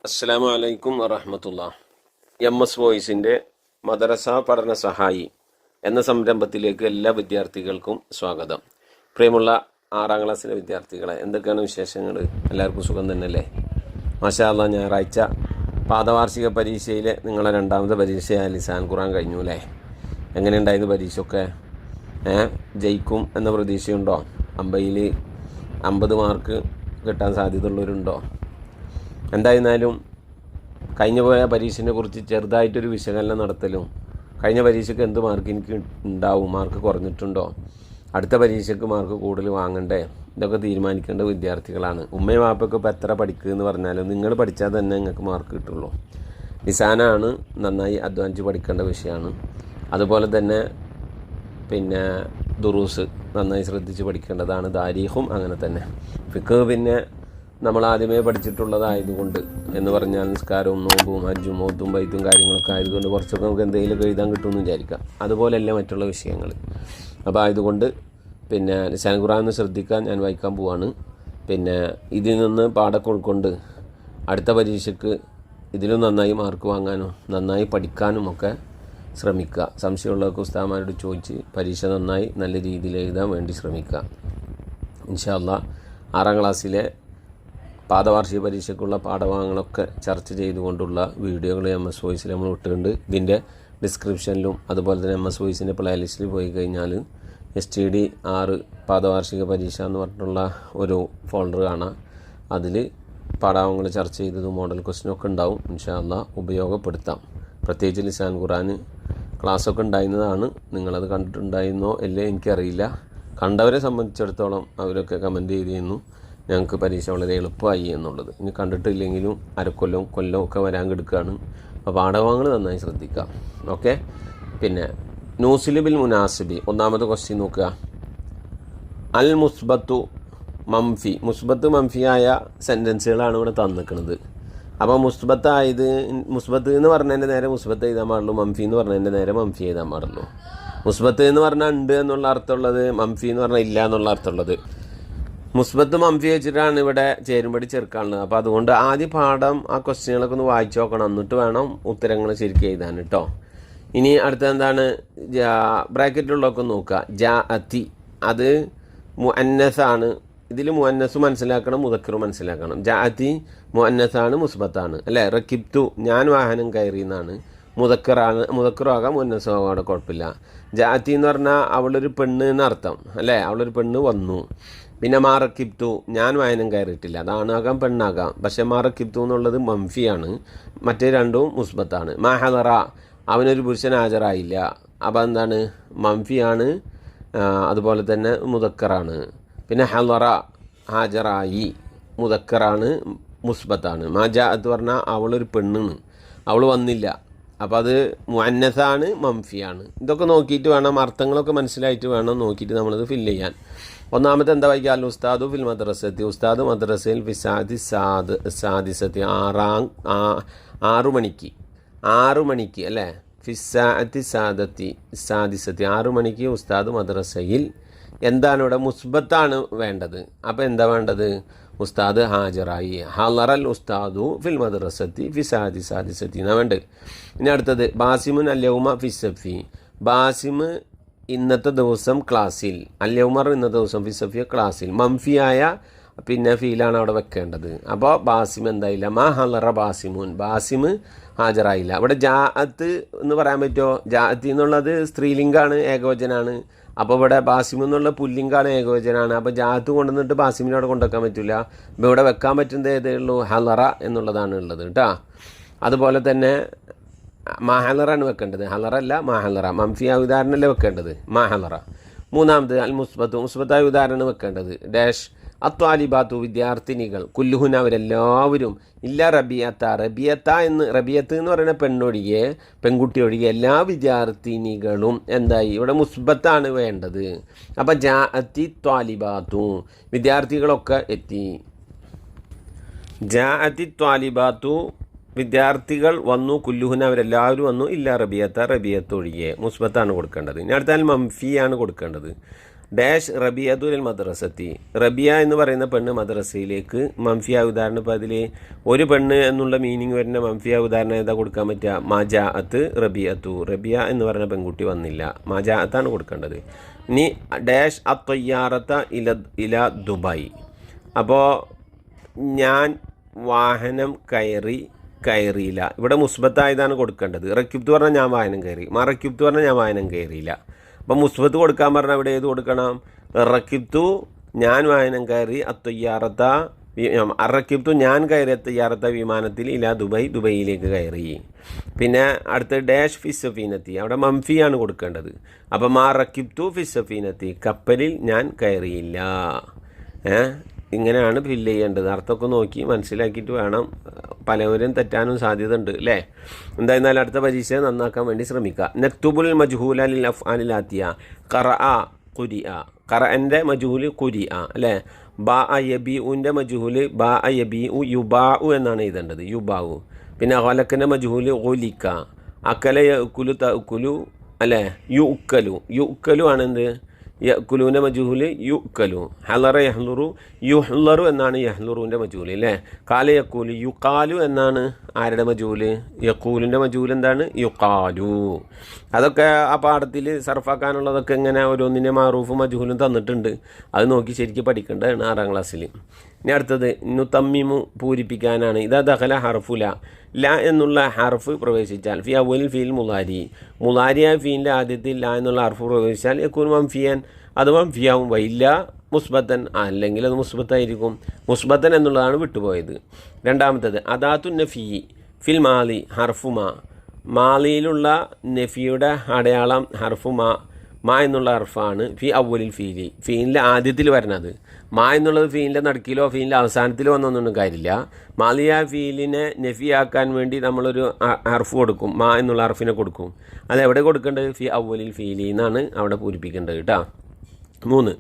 അസ്സലാമു അലൈക്കും വറഹ്മത്തുള്ളാഹി. എസ് വോയിസിൻ്റെ മദ്രസ പഠന സഹായി എന്ന സംരംഭത്തിലേക്ക് എല്ലാ വിദ്യാർത്ഥികൾക്കും സ്വാഗതം. പ്രിയമുള്ള 6ാം ക്ലാസ്സിലെ വിദ്യാർത്ഥികളെ, എന്തൊക്കെയാണ് വിശേഷങ്ങൾ? എല്ലാവർക്കും സുഖം തന്നെയല്ലേ? മാഷാ അല്ലാഹ്, ഞായറാഴ്ച പാദവാർഷിക പരീക്ഷയിലെ നിങ്ങളെ 2ാമത്തെ പരീക്ഷയായ ലിസാൻ ഖുർആൻ കഴിഞ്ഞു അല്ലേ? എങ്ങനെയുണ്ടായിരുന്നു പരീക്ഷയൊക്കെ? ജയിക്കും എന്ന പ്രതീക്ഷയുണ്ടോ? 50 മാർക്ക് കിട്ടാൻ സാധ്യതയുള്ളവരുണ്ടോ? എന്തായിരുന്നാലും കഴിഞ്ഞ പോയ പരീക്ഷയെ കുറിച്ച് ചെറുതായിട്ടൊരു വിശകലനം നടത്തലും, കഴിഞ്ഞ പരീക്ഷയ്ക്ക് എന്ത് മാർക്ക് എനിക്ക് ഉണ്ടാവും, മാർക്ക് കുറഞ്ഞിട്ടുണ്ടോ, അടുത്ത പരീക്ഷയ്ക്ക് മാർക്ക് കൂടുതൽ വാങ്ങണ്ടേ, ഇതൊക്കെ തീരുമാനിക്കേണ്ട വിദ്യാർത്ഥികളാണ്. ഉമ്മയും വാപ്പൊക്കെ ഇപ്പോൾ എത്ര പഠിക്കുക എന്ന് പറഞ്ഞാലും നിങ്ങൾ പഠിച്ചാൽ തന്നെ നിങ്ങൾക്ക് മാർക്ക് കിട്ടുള്ളൂ. ലിസാനാണ് നന്നായി അധ്വാനിച്ച് പഠിക്കേണ്ട വിഷയമാണ്. അതുപോലെ തന്നെ ദുറൂസ് നന്നായി ശ്രദ്ധിച്ച് പഠിക്കേണ്ടതാണ്. താരീഖും അങ്ങനെ തന്നെ. ഫിഖ് നമ്മൾ ആദ്യമേ പഠിച്ചിട്ടുള്ളതായതുകൊണ്ട്, എന്ന് പറഞ്ഞാൽ നിസ്കാരവും നോമ്പും ഹജ്ജും ഓത്തും ബൈത്തും കാര്യങ്ങളൊക്കെ ആയതുകൊണ്ട് കുറച്ചൊക്കെ നമുക്ക് എന്തെങ്കിലുമൊക്കെ എഴുതാൻ കിട്ടുമെന്ന് വിചാരിക്കാം. അതുപോലെയല്ല മറ്റുള്ള വിഷയങ്ങൾ. അപ്പോൾ ആയതുകൊണ്ട് ലിസാൻ ഖുർആൻ ശ്രദ്ധിക്കാൻ ഞാൻ വായിക്കാൻ പോവാണ്. ഇതിൽ നിന്ന് പാഠമൊക്കെ ഉൾക്കൊണ്ട് അടുത്ത പരീക്ഷയ്ക്ക് ഇതിലും നന്നായി മാർക്ക് വാങ്ങാനും നന്നായി പഠിക്കാനും ഒക്കെ ശ്രമിക്കുക. സംശയമുള്ളവർക്ക് ഉസ്താദന്മാരോട് ചോദിച്ച് പരീക്ഷ നന്നായി നല്ല രീതിയിൽ എഴുതാൻ വേണ്ടി ശ്രമിക്കുക. ഇൻഷാ അല്ലാഹ് 6ാം ക്ലാസ്സിലെ പാദവാർഷിക പരീക്ഷയ്ക്കുള്ള പാഠഭാഗങ്ങളൊക്കെ ചർച്ച ചെയ്തുകൊണ്ടുള്ള വീഡിയോകൾ എസ് വോയിസിൽ നമ്മൾ ഇട്ടിട്ടുണ്ട്. ഇതിൻ്റെ ഡിസ്ക്രിപ്ഷനിലും അതുപോലെ തന്നെ എസ് വോയിസിൻ്റെ പ്ലേലിസ്റ്റിൽ പോയി കഴിഞ്ഞാൽ STD 6 പാദവാർഷിക പരീക്ഷ എന്ന് പറഞ്ഞിട്ടുള്ള ഒരു ഫോൾഡർ കാണാം. അതിൽ പാഠഭാഗങ്ങൾ ചർച്ച ചെയ്തതും മോഡൽ ക്വസ്റ്റ്യനൊക്കെ ഉണ്ടാവും. ഇൻഷാ അല്ലാഹ് ഉപയോഗപ്പെടുത്താം. പ്രത്യേകിച്ച് ലിസാൻ ഖുർആൻ ക്ലാസ്സൊക്കെ ഉണ്ടായിരുന്നതാണ്. നിങ്ങളത് കണ്ടിട്ടുണ്ടായിരുന്നോ അല്ലേ എനിക്കറിയില്ല. കണ്ടവരെ സംബന്ധിച്ചിടത്തോളം അവരൊക്കെ കമൻറ്റ് ചെയ്തിരുന്നു ഞങ്ങൾക്ക് പരീക്ഷ വളരെ എളുപ്പമായി എന്നുള്ളത്. ഇനി കണ്ടിട്ടില്ലെങ്കിലും കൊല്ലം ഒക്കെ വരാൻ കിടക്കുകയാണ്. അപ്പോൾ പാഠഭാഗങ്ങൾ നന്നായി ശ്രദ്ധിക്കാം. ഓക്കെ. നൂസില് ബിൽ മുനാസിബി, 1ാമത്തെ ക്വസ്റ്റ്യൻ നോക്കുക. അൽ മുസ്ബത്തു മംഫി, മുസ്ബത്ത് മംഫിയായ സെൻറ്റൻസുകളാണ് ഇവിടെ തന്നിക്കുന്നത്. അപ്പോൾ മുസ്ബത്ത് എന്ന് പറഞ്ഞതിൻ്റെ നേരെ മുസ്ബത്ത് എഴുതാൻ പാടുള്ളൂ, മംഫി എന്ന് പറഞ്ഞതിൻ്റെ നേരെ മംഫി എഴുതാൻ പാടുള്ളൂ. മുസ്ബത്ത് എന്ന് പറഞ്ഞാൽ ഉണ്ട് എന്നുള്ള അർത്ഥമുള്ളത്, മംഫി എന്ന് പറഞ്ഞാൽ ഇല്ല എന്നുള്ള അർത്ഥമുള്ളത്. മുസ്ബത്ത് മംഫി വെച്ചിട്ടാണ് ഇവിടെ ചേരുമ്പടി ചേർക്കാനുള്ളത്. അപ്പോൾ അതുകൊണ്ട് ആദ്യ പാഠം ആ ക്വസ്റ്റ്യനുകളൊക്കെ ഒന്ന് വായിച്ചു നോക്കണം, എന്നിട്ട് വേണം ഉത്തരങ്ങൾ ശരിക്കും എഴുതാൻ കേട്ടോ. ഇനി അടുത്ത എന്താണ്? ബ്രാക്കറ്റിലുള്ളതൊക്കെ നോക്കുക. ജാഅതി, അത് മുഅന്നസാണ്. ഇതിൽ മുഅന്നസ് മനസ്സിലാക്കണം, മുദക്കർ മനസ്സിലാക്കണം. ജാഅതി മുഅന്നസാണ്, മുസ്ബത്താണ് അല്ലേ? റക്കിബ്തു, ഞാൻ വാഹനം കയറി എന്നാണ്. മുദക്കറാകാം മുഅന്നസും ആകാം, അവിടെ കുഴപ്പമില്ല. ജാഅതി എന്ന് പറഞ്ഞാൽ അവളൊരു പെണ്ണ് എന്നർത്ഥം അല്ലേ? അവളൊരു പെണ്ണ് വന്നു. മാറക്കിബ്തു, ഞാൻ വാഹനം കയറിയിട്ടില്ല. അതാണാകാം പെണ്ണാകാം. പക്ഷേ മാറക്കിബ്തു എന്നുള്ളത് മംഫിയാണ്, മറ്റേ രണ്ടും മുസ്ബത്താണ്. ഹദറ, അവനൊരു പുരുഷൻ ഹാജരായില്ല. അപ്പോൾ എന്താണ്? മംഫിയാണ്, അതുപോലെ തന്നെ മുദക്കറാണ്. ഹദറ, ഹാജറായി, മുദക്കറാണ്, മുസ്ബത്താണ്. ജാഅത്ത് പറഞ്ഞാൽ അവളൊരു പെണ്ണാണ്, അവൾ വന്നില്ല. അപ്പോൾ അത് മുഅന്നസാണ്, മംഫിയാണ്. ഇതൊക്കെ നോക്കിയിട്ട് വേണം, അർത്ഥങ്ങളൊക്കെ മനസ്സിലായിട്ട് വേണം നോക്കിയിട്ട് നമ്മളത് ഫില്ല് ചെയ്യാൻ. 1ാമത്തെ എന്താ വായിക്കുക? അൽ ഉസ്താദു ഫിൽ മദ്രസത്തി, ഉസ്താദ് മദ്രസയിൽ ഫിസാദി സാദിസത്തി, 6 മണിക്ക് അല്ലേ? ഫിസാഅത്തി സാദിസത്തി, 6 മണിക്ക് ഉസ്താദ് മദ്രസയിൽ. എന്താണ് ഇവിടെ? മുസ്ബത്താണ് വേണ്ടത്. അപ്പോൾ എന്താ വേണ്ടത്? ഉസ്താദ് ഹാജറായി. ഹളറൽ ഉസ്താദു ഫിൽ മദ്രസത്തി ഫിസാദി സാദിസത്തി എന്നാണ് വേണ്ടത്. ഇനി അടുത്തത് ബാസിമുൻ അല്യൗമ ഫിസഫി, ബാസിം ഇന്നത്തെ ദിവസം ക്ലാസ്സിൽ. അല്യൗമർ ഇന്നത്തെ ദിവസം, ഫിസഫിയ ക്ലാസ്സിൽ. മംഫിയായ ഫീലാണ് അവിടെ വെക്കേണ്ടത്. അപ്പോൾ ബാസിം എന്തായില്ല? ഹളറ ബാസിമുൻ, ബാസിം ഹാജരായില്ല. അവിടെ ജാഅത്ത് എന്ന് പറയാൻ പറ്റുമോ? ജാഅത്തി എന്നുള്ളത് സ്ത്രീലിംഗാണ്, ഏകവചനാണ്. അപ്പോൾ ഇവിടെ ബാസിം എന്നുള്ള പുല്ലിംഗാണ്, ഏകവചനാണ്. അപ്പോൾ ജാഅത്ത് കൊണ്ടുവന്നിട്ട് ബാസിമിനെ അവിടെ കൊണ്ടുവെക്കാൻ പറ്റില്ല. അപ്പോൾ ഇവിടെ വെക്കാൻ പറ്റുന്നത് ഏതേ ഉള്ളൂ? ഹളറ എന്നുള്ളതാണ് ഉള്ളത് കേട്ടോ. അതുപോലെ തന്നെ ഹളറാണ് വെക്കേണ്ടത്, ഹളറല്ല ഹളറ. മംഫിയ ഉദാഹരണമല്ലേ വെക്കേണ്ടത്, ഹളറ. 3ാമത് അൽ മുസ്ബത്ത്, മുസ്ബത്തായ ഉദാഹരണം വെക്കേണ്ടത്. ഡാഷ് അത്വാലിബാത്തു, വിദ്യാർത്ഥിനികൾ. കുല്ലുഹുന, അവരെല്ലാവരും. ഇല്ല റബിയത്ത് എന്ന് പറയുന്ന പെൺകുട്ടി ഒഴികെ എല്ലാ വിദ്യാർത്ഥിനികളും എന്തായി? ഇവിടെ മുസ്ബത്താണ് വേണ്ടത്. അപ്പം ജാഅത്തി ത്വാലിബാത്തു, വിദ്യാർത്ഥികളൊക്കെ എത്തി. ജാഅത്തി ത്വാലിബാത്തു, വിദ്യാർത്ഥികൾ വന്നു. കുല്ലുഹുന, അവരെല്ലാവരും വന്നു. ഇല്ല റബിയത്ത് ഒഴികെ, മുസ്ബത്താണ് കൊടുക്കേണ്ടത്. ഇനി അടുത്താൽ മംഫിയാണ് കൊടുക്കേണ്ടത്. ഡാഷ് റബിയത്തുൽ മദ്രസത്തി, റബിയ എന്ന് പറയുന്ന പെണ്ണ് മദ്രസയിലേക്ക്. മംഫിയ ഉദാഹരണം ഇപ്പോൾ അതിൽ ഒരു പെണ്ണ് എന്നുള്ള മീനിങ് വരുന്ന മംഫിയ ഉദാഹരണം ഏതാ കൊടുക്കാൻ പറ്റുക? മാജാഅത്ത് റബിയത്തു, റബിയ എന്ന് പറയുന്ന പെൺകുട്ടി വന്നില്ല, മാജാഅത്താണ് കൊടുക്കേണ്ടത്. ഇനി ഡാഷ് അത്തൊയ്യാറത്ത ഇല ദുബായ്. അപ്പോൾ ഞാൻ വാഹനം കയറിയില്ല, ഇവിടെ മുസ്ബത്തായതാണ് കൊടുക്കേണ്ടത്. റക്യുബ്ത്ത് പറഞ്ഞാൽ ഞാൻ വാഹനം കയറി, മറക്യുബ്ത്ത് പറഞ്ഞാൽ ഞാൻ വാഹനം കയറിയില്ല. അപ്പം മുസ്ബത്ത് കൊടുക്കാൻ പറഞ്ഞാൽ ഇവിടെ ഏത് കൊടുക്കണം? റക്യുബ്ത്തു ഞാൻ വാഹനം കയറി, അത്തൊയ്യാറത്ത അറക്യുബ്ത്തു ഞാൻ കയറി, അത്തൊയ്യാറത്ത വിമാനത്തിൽ ഇല ദുബൈ, ദുബൈയിലേക്ക് കയറി. പിന്നെ അടുത്ത ഡാഷ് ഫിസഫീനത്തി, അവിടെ മംഫിയാണ് കൊടുക്കേണ്ടത്. അപ്പം മാ റക്യുബ്ത്തു ഫിസഫീനത്തി, കപ്പലിൽ ഞാൻ കയറിയില്ല. ഇങ്ങനെയാണ് ഫില്ല് ചെയ്യേണ്ടത്. അർത്ഥമൊക്കെ നോക്കി മനസ്സിലാക്കിയിട്ട് വേണം, പലവരും തെറ്റാനും സാധ്യത ഉണ്ട് അല്ലേ. എന്തായിരുന്നാലും അടുത്ത പരീക്ഷ നന്നാക്കാൻ വേണ്ടി ശ്രമിക്കുക. നക്തുബുൽ മജ്ഹൂല ലിൽ അഫ്ആലിൽ ആത്തിയ, ഖറഅ ഖുരിഅ, ഖറഅന്റെ മജ്ഹൂൽ ഖുരിഅ അല്ലേ. ബാഅ യബീഉന്റെ മജ്ഹൂൽ ബാഅ യബീഉ യുബാഉ എന്നാണ് എഴുതേണ്ടത്, യുബാഉ. പിന്നെ ഖലഖന്റെ മജ്ഹൂൽ ഖുലിക, അക്കല യഅ്കുലു തഅ്കുലു അല്ലേ, യുഅ്കലു, യുഅ്കലു ആണ് എന്ത്? യഅ്കുലൂൻ്റെ മജ്ഹൂൽ യുഅ്കലു. ഹലറ യഹ്ലുറു യുഹ്ലറു എന്നാണ് യഹ്ലുറുവിൻ്റെ മജ്ഹൂൽ അല്ലേ. കാല യഖൂലു യുഖാലു എന്നാണ് ആരുടെ മജ്ഹൂൽ? യഖൂലിൻ്റെ മജ്ഹൂൽ എന്താണ്? യുഖാലു. അതൊക്കെ ആ പാഠത്തിൽ സർഫാക്കാനുള്ളതൊക്കെ ഇങ്ങനെ ഓരോന്നിൻ്റെ മാറൂഫും മജ്ഹൂലും തന്നിട്ടുണ്ട്. അത് നോക്കി ശരിക്കും പഠിക്കേണ്ടതാണ് 6ാം ക്ലാസ്സിൽ. ഇനി അടുത്തത് നുതമ്മിമു, പൂരിപ്പിക്കാനാണ്. ഇതാ ദഖല ഹർഫുല, ല എന്നുള്ള ഹർഫ് പ്രവേശിച്ചാൽ ഫി അവലിൽ ഫീൽ മുലാരിയായ ഫീലിൻ്റെ ആദ്യത്തിൽ ല എന്നുള്ള ഹർഫ് പ്രവേശിച്ചാൽ യകൂൻ മംഫിയൻ, അത് മംഫിയാവും. വൈല്ല മുസ്ബത്തൻ, അല്ലെങ്കിൽ അത് മുസ്ബത്തായിരിക്കും. മുസ്ബത്തൻ എന്നുള്ളതാണ് വിട്ടുപോയത്. രണ്ടാമത്തത് അദാത്തു നഫി ഫിൽ മാലി ഹർഫുമാ, മാലിയിലുള്ള നഫിയുടെ അടയാളം ഹർഫുമാ, മാ എന്നുള്ള ഹർഫാണ് ഫി അവലിൽ ഫീലി, ഫീലിൻ്റെ ആദ്യത്തിൽ വരുന്നത്. മാ എന്നുള്ളത് ഫീലിൻ്റെ നടുക്കിലോ ഫീലിൻ്റെ അവസാനത്തിലോ വന്നൊന്നും കാര്യമില്ല. മാലിയ ഫീലിനെ നഫിയാക്കാൻ വേണ്ടി നമ്മളൊരു ഹർഫ് കൊടുക്കും, മാ എന്നുള്ള ഹർഫിനെ കൊടുക്കും. അതെവിടെ കൊടുക്കേണ്ടത്? ഫി അവലിൽ ഫീലി എന്നാണ് അവിടെ പൂരിപ്പിക്കേണ്ടത് കേട്ടോ. 3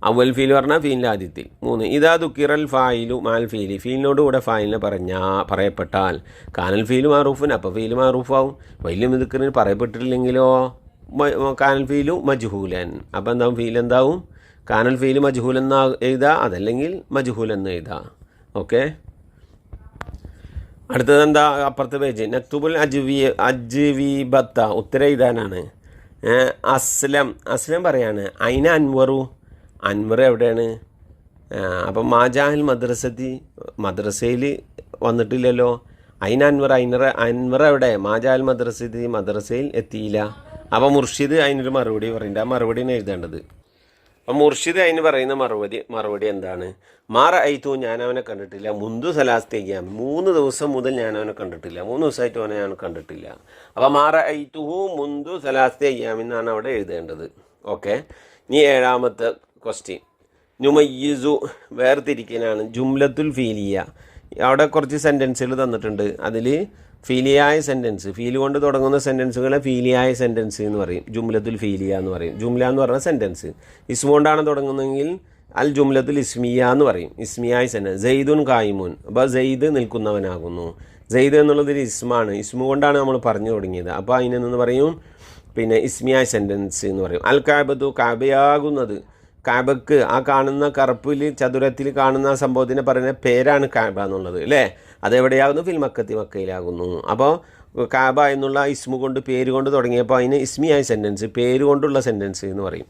അവൽ ഫീൽ പറഞ്ഞാൽ ഫീലിൻ്റെ ആദ്യത്തിൽ. 3 ഇതാ ദുക്കിറൽ ഫായിലു മാൽ ഫീലി, ഫീലിനോട് കൂടെ ഫായിലിനെ പറയപ്പെട്ടാൽ കാനൽ ഫീലു മാറൂഫിൻ, അപ്പോൾ ഫീൽ മാറൂഫാവും. വലിയ ദുക്കിറിന് പറയപ്പെട്ടിട്ടില്ലെങ്കിലോ കാനൽ ഫീലു മജ്ഹൂലൻ, അപ്പോൾ എന്താവും? ഫീൽ എന്താവും? കാനൽ ഫീൽ മജ്ഹൂൽ എന്ന് എഴുതുക, അതല്ലെങ്കിൽ മജ്ഹൂൽ എന്ന് എഴുതുക. ഓക്കെ, അടുത്തത് എന്താ? അപ്പുറത്തെ പേജ് നക്തുബുൽ അജ്വീബത്ത, ഉത്തരം എഴുതാനാണ്. അസ്ലം പറയാണ് അയിന അൻവറു, അൻവർ എവിടെയാണ്? അപ്പം മാജാഹിൽ മദ്രസയിൽ വന്നിട്ടില്ലല്ലോ. അയിന അൻവർ എവിടെ? മാജാഹിൽ മദ്രസയിൽ എത്തിയില്ല. അപ്പോൾ മുർഷിദ് അതിനൊരു മറുപടി പറയുന്നുണ്ട്, ആ മറുപടിയാണ് എഴുതേണ്ടത്. അപ്പം മുർഷിദ് അതിന് പറയുന്ന മറുപടി എന്താണ്? മാറ ഐത്തു, ഞാൻ അവനെ കണ്ടിട്ടില്ല. മുന്തു സലാസ്തേക്കാം, 3 ദിവസം മുതൽ ഞാൻ അവനെ കണ്ടിട്ടില്ല, 3 ദിവസമായിട്ട് അവനെ ഞാൻ കണ്ടിട്ടില്ല. അപ്പം മാറ ഐത്തുഹു മുന്തു സലാസ്തേക്കാം എന്നാണ് അവിടെ എഴുതേണ്ടത്. ഓക്കെ, ഇനി 7ാമത്തെ ക്വസ്റ്റ്യൻ നുമയ്യിസു, വേർതിരിക്കലാണ്. ജുംലത്തുൽ ഫീലിയ, അവിടെ കുറച്ച് സെൻറ്റൻസുകൾ തന്നിട്ടുണ്ട്. അതിൽ ഫീലിയായ സെൻറ്റൻസ്, ഫീൽ കൊണ്ട് തുടങ്ങുന്ന സെൻറ്റൻസുകളെ ഫീലിയായ സെൻറ്റൻസ് എന്ന് പറയും, ജുംലത്തുൽ ഫീലിയ എന്ന് പറയും. ജുംല എന്ന് പറഞ്ഞ സെൻറ്റൻസ് ഇസ്മ കൊണ്ടാണ് തുടങ്ങുന്നതെങ്കിൽ അൽ ജുംലത്തുൽ ഇസ്മിയ എന്ന് പറയും, ഇസ്മിയായ സെൻറ്റൻസ്. സെയ്ദുൻ കായിമുൻ, അപ്പോൾ സെയ്ദ് നിൽക്കുന്നവനാകുന്നു. സെയ്ദ് എന്നുള്ളതൊരു ഇസ്മാണ്, ഇസ്മ കൊണ്ടാണ് നമ്മൾ പറഞ്ഞു തുടങ്ങിയത്. അപ്പോൾ അതിനെന്ന് പറയും പിന്നെ ഇസ്മിയായ സെൻറ്റൻസ് എന്ന് പറയും. അൽ കാബത്തു, കാബയാകുന്നത്, കാബക്ക് ആ കാണുന്ന കറുപ്പിൽ ചതുരത്തിൽ കാണുന്ന സംഭവത്തിനെ പറയുന്ന പേരാണ് കാബ എന്നുള്ളത് അല്ലേ. അതെവിടെയാകുന്നു? ഫിൽ മക്കത്തി, മക്കയിലാകുന്നു. അപ്പോൾ കാബ എന്നുള്ള ഇസ്മു കൊണ്ട് പേര് കൊണ്ട് തുടങ്ങിയപ്പോൾ അതിന് ഇസ്മിയായ സെൻറ്റൻസ്, പേര് കൊണ്ടുള്ള സെൻറ്റൻസ് എന്ന് പറയും.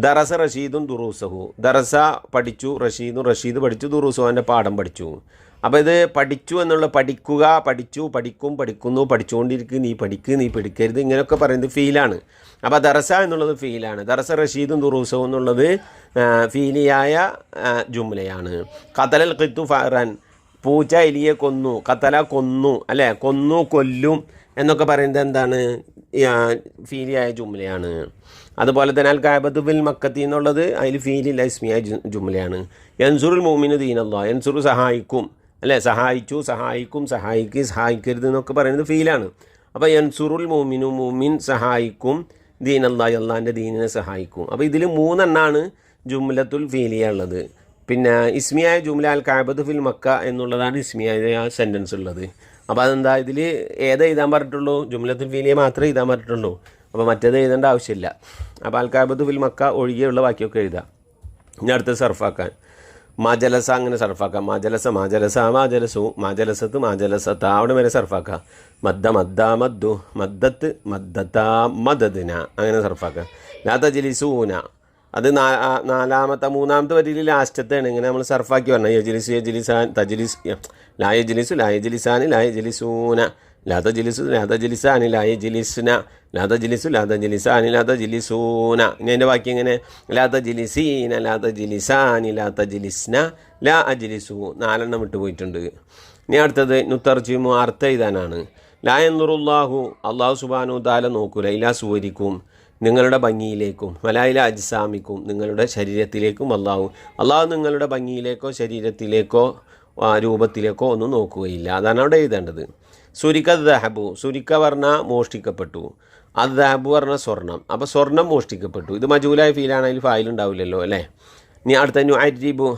ദറസ റഷീദും ദുറൂസഹു, ദറസ പഠിച്ചു, റഷീദ് പഠിച്ചു, ദുറൂസഹു അവൻ്റെ പാഠം പഠിച്ചു. അപ്പോൾ ഇത് പഠിച്ചു എന്നുള്ള പഠിക്കുക, പഠിച്ചു, പഠിക്കും, പഠിക്കുന്നു, പഠിച്ചുകൊണ്ടിരിക്കുക, നീ പഠിക്കരുത്, ഇങ്ങനെയൊക്കെ പറയുന്നത് ഫീലാണ്. അപ്പോൾ ദറസ എന്നുള്ളത് ഫീലാണ്. ദറസ റഷീദും ദുറൂസഹു എന്നുള്ളത് ഫീലിയായ ജുംലയാണ്. ഖതലൽ ഖിത്തു ഫഅറൻ, പൂച്ച എലിയെ കൊന്നു, ഖതല കൊന്നു അല്ലേ, കൊന്നു, കൊല്ലും എന്നൊക്കെ പറയുന്നത് എന്താണ്? ഫീലിയായ ജുംലയാണ്. അതുപോലെ തന്നെ അൽ കാബത്തു ഫിൽ മക്കത്തി എന്നുള്ളത് അതിൽ ഫീലില്ല, ഇസ്മിയായ ജുംലയാണ്. യൻസുറുൽ മുഅ്മിനു ദീനല്ലാഹ്, യൻസുറു സഹായിക്കും അല്ലേ, സഹായിച്ചു, സഹായിക്കും, സഹായിക്കരുത് എന്നൊക്കെ പറയുന്നത് ഫീലാണ്. അപ്പോൾ യൻസുറുൽ മുഅ്മിനു, മുഅ്മിൻ സഹായിക്കും, ദീനല്ലാഹ് അള്ളാഹിൻ്റെ ദീനിനെ സഹായിക്കും. അപ്പോൾ ഇതിൽ 3 എണ്ണമാണ് ജുംലത്തുൽ ഫീലിയ ഉള്ളത്. പിന്നെ ഇസ്മിയായ ജുംല അൽ കാബത്തു ഫിൽ മക്ക എന്നുള്ളതാണ് ഇസ്മിയായ സെൻറ്റൻസ് ഉള്ളത്. അപ്പോൾ അതെന്താ? ഇതിൽ ഏതാ എഴുതാൻ പറഞ്ഞിട്ടുള്ളൂ? ജുംലത്തുൽ ഫീലിയ മാത്രമേ എഴുതാൻ പറഞ്ഞിട്ടുള്ളൂ. അപ്പോൾ മറ്റേത് എഴുതേണ്ട ആവശ്യമില്ല. അപ്പോൾ അൽക്കാബത്ത് ഫിൽ മക്ക ഒഴികെയുള്ള ബാക്കിയൊക്കെ എഴുതാം. ഇനി അടുത്ത് സർഫാക്കാൻ മജലസ അങ്ങനെ സർഫാക്കാം. മജലസ മാജലസ മാജലസു മാജലസത്ത് മാജലസത്ത അവിടെ വരെ സർഫാക്കാം. മദ്ദ മദ്ദ മദ്ദു മദ്ദത്ത് മദ്ദത്ത മദദിന അങ്ങനെ സർഫാക്കാം. ലാ തജ്ലിസൂന അത് മൂന്നാമത്തെ വരിയിൽ ലാസ്റ്റത്തെയാണ്. ഇങ്ങനെ നമ്മൾ സർഫാക്കി പറഞ്ഞത് യജ്ലിസു യജ്ലിസാൻ തജ്ലിസ് ലാ യജ്ലിസു ലാ യജ്ലിസാനി ലാ യജ്ലിസൂന ലാ തജ്ലിസു ലാ തജ്ലിസാനി ലാ യജ്ലിസ്ന ലാ തജ്ലിസു ലാ തജ്ലിസാനി ലാ തജ്ലിസൂന. ഇനി അതിൻ്റെ ബാക്കി ഇങ്ങനെ ലാ തജ്ലിസീന ലാ തജ്ലിസാനി ലാ തജ്ലിസ്ന ലാ അജ്ലിസു 4 വിട്ടുപോയിട്ടുണ്ട്. ഇനി അടുത്തത് നുത്തർജിമു അർത്ഥം എഴുതാനാണ്. ലാ യൻദുറുല്ലാഹു അല്ലാഹു സുബ്ഹാനഹു തആല നോക്കൂല ഇലാ സുവരിക്കും നിങ്ങളുടെ ഭംഗിയിലേക്കും വലായില അജ്സാമിക്കും നിങ്ങളുടെ ശരീരത്തിലേക്കും അള്ളാഹു നിങ്ങളുടെ ഭംഗിയിലേക്കോ ശരീരത്തിലേക്കോ രൂപത്തിലേക്കോ ഒന്നും നോക്കുകയില്ല. അതാണ് അവിടെ എഴുതേണ്ടത്. സുരിക്ക ദഹബു സുരിക്ക പറഞ്ഞാൽ മോഷ്ടിക്കപ്പെട്ടു, അത് ദഹബു പറഞ്ഞാൽ സ്വർണം. അപ്പോൾ സ്വർണം മോഷ്ടിക്കപ്പെട്ടു. ഇത് മജൂലായ ഫീലാണെങ്കിൽ ഫായിൽ ഉണ്ടാവില്ലല്ലോ അല്ലേ. ഇനി അടുത്ത അരിബു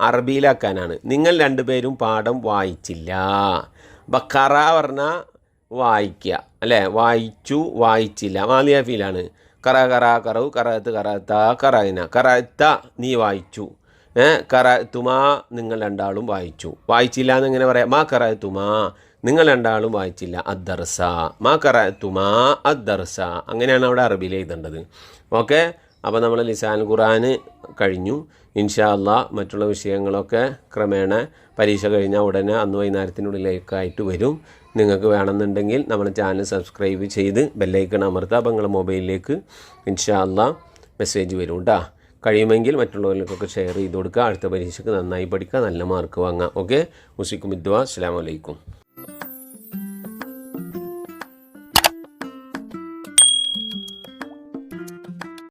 അറബിയിലാക്കാനാണ്. നിങ്ങൾ 2 പേരും പാഠം വായിച്ചില്ല. അപ്പം കറ പറഞ്ഞാൽ വായിക്കുക അല്ലേ, വായിച്ചു വായിച്ചില്ല മാലിയ ഫീലാണ്. കറ കറ കറു കറത്ത് കറത്ത കറയിന കറത്ത നീ വായിച്ചു, കറത്തുമാ നിങ്ങൾ 2 വായിച്ചു. വായിച്ചില്ല എന്നെങ്ങനെ പറയാം? മാ കറത്തുമാ നിങ്ങൾ 2 വായിച്ചില്ല. അദ്ദർസ മാ കറത്തുമാ അദ്ദർസ അങ്ങനെയാണ് അവിടെ അറബിയിൽ എഴുതേണ്ടത്. ഓക്കെ, അപ്പോൾ നമ്മൾ ലിസാൻ ഖുർആൻ കഴിഞ്ഞു. ഇൻഷാ അല്ലാഹ് മറ്റുള്ള വിഷയങ്ങളൊക്കെ ക്രമേണ പരീക്ഷ കഴിഞ്ഞാൽ ഉടനെ അന്ന് വൈകുന്നേരത്തിനുള്ളിലേക്കായിട്ട് വരും. നിങ്ങൾക്ക് വേണമെന്നുണ്ടെങ്കിൽ നമ്മുടെ ചാനൽ സബ്സ്ക്രൈബ് ചെയ്ത് ബെല്ലൈക്കൺ അമർത്തുക. അപ്പോൾ നിങ്ങളുടെ മൊബൈലിലേക്ക് ഇൻഷാ അല്ലാഹ് മെസ്സേജ് വരും കേട്ടോ. കഴിയുമെങ്കിൽ മറ്റുള്ളവരിലേക്കൊക്കെ ഷെയർ ചെയ്ത് കൊടുക്കുക. അടുത്ത പരീക്ഷയ്ക്ക് നന്നായി പഠിക്കുക, നല്ല മാർക്ക് വാങ്ങുക. ഓക്കെ, ഉസിക്കും ഇദ്വാ. അസ്സലാമു അലൈക്കും.